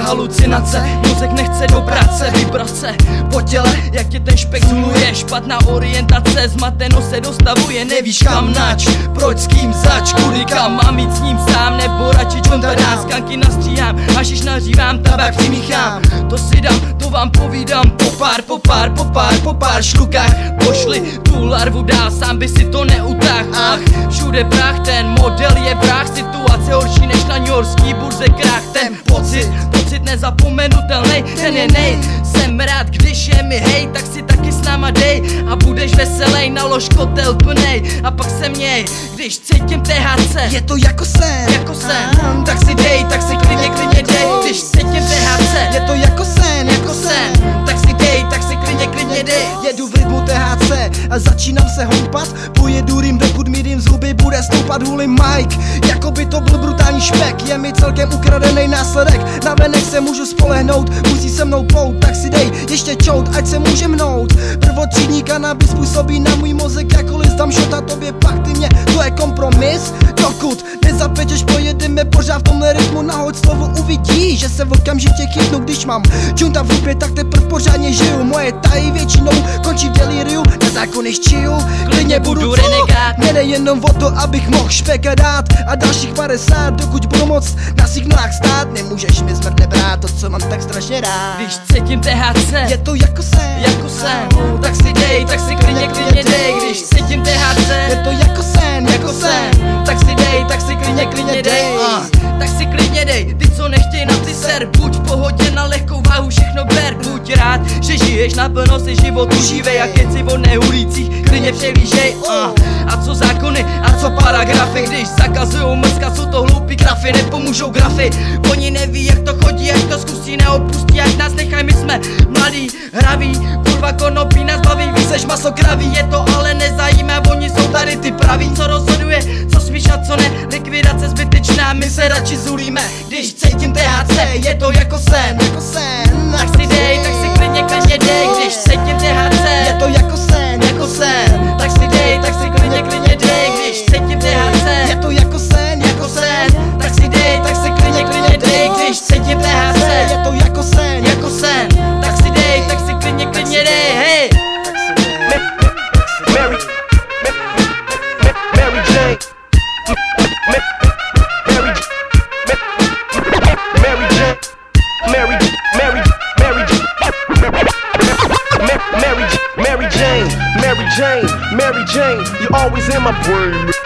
je halucinace, mozek nechce do práce, vibrace po těle, jak tě ten špek zhuluje. Špatná orientace, zmateno se dostavuje, nevíš kam nač, proč, s kým zač, kudy kam, mám jít s ním sám, nebo radši čontarám, skanky nastříhám, až již nařívám, tabák přimíchám. To si dám, to vám povídám, po pár šlukách, pošli tu larvu dál, sám by si to neutáh. Ach, všude prach, ten model je vrah, situace horší než na newyorský burze krach. Ten pocit nezapomenutelnej, ten je nej. Jsem rád, když je mi hej, tak si taky s náma dej a budeš veselej, nalož kotel plnej a pak se měj, když cítím THC. Je to jako sen, tak si dej, tak si klidně dej, když cítím THC. Je to jako sen, tak si dej, tak si klidně dej. Jedu v rytmu THC a začínám se houpat, pojedu rým, dokud mi dým z huby bude stoupat. Hulím Mike, jako by to byl brutální špek, je mi celkem ukradený následek. Navenek se můžu spolehnout, musí se mnou plout, tak si dej ještě čout, ať se může mnout. Prvotřídní kanabis působí na můj mozek jako list, dám šota tobě, pak ty mě, to je kompromis. Dokud nezapečeš, pojedeme pořád v tomhle rytmu, nahoď slovo, uvidíš, že se okamžitě chytnu. Když mám džunta v hubě, tak teprv pořádně žiju. Moje tají většinou končí v deliriu, na zákony čiju, klidně budu renegát. Nejde jenom o to, abych mohl špeka dát a dalších 50, dokud budu moc na signálách stát. Nemůžeš mi smrt nebrát to, co mám tak strašně rád. Když cítím THC, je to jako sen, tak si dej, tak si klidně dej. Když cítím THC, je to jako sen, tak si dej, tak si klidně dej. Tak si klidně dej, ty co nechtěj na ty ser, buď v pohodě, na lehkou váhu všechno ber. Buď rád, že žiješ naplno, si život užívej a keci o neulících klidně přehlížej. A co zákony, a co paragrafy, když zakazujou mrzka, jsou to hloupí grafy, nepomůžou grafy. Oni neví, jak to chodí, až to zkusí, neopustí, ať nás nechaj, my jsme mladí, hraví, kurva konopí nás baví, víc než masokraví, je to ale nezajímá, oni jsou tady ty praví, co rozhoduje, co smíš a co ne, likvidace zbytečná, my se radši zulíme, když cítím THC, je to jako sen, tak si dej, tak si klidně dej, když cítím THC, je to jako sen, tak si dej, tak si klidně dej, když cítím THC, je to jako sen, tak si dej, tak si klidně dej, když cítím THC, je to jako sen, tak si dej, tak si klidně dej, hej. Mary Jane, you're always in my brain.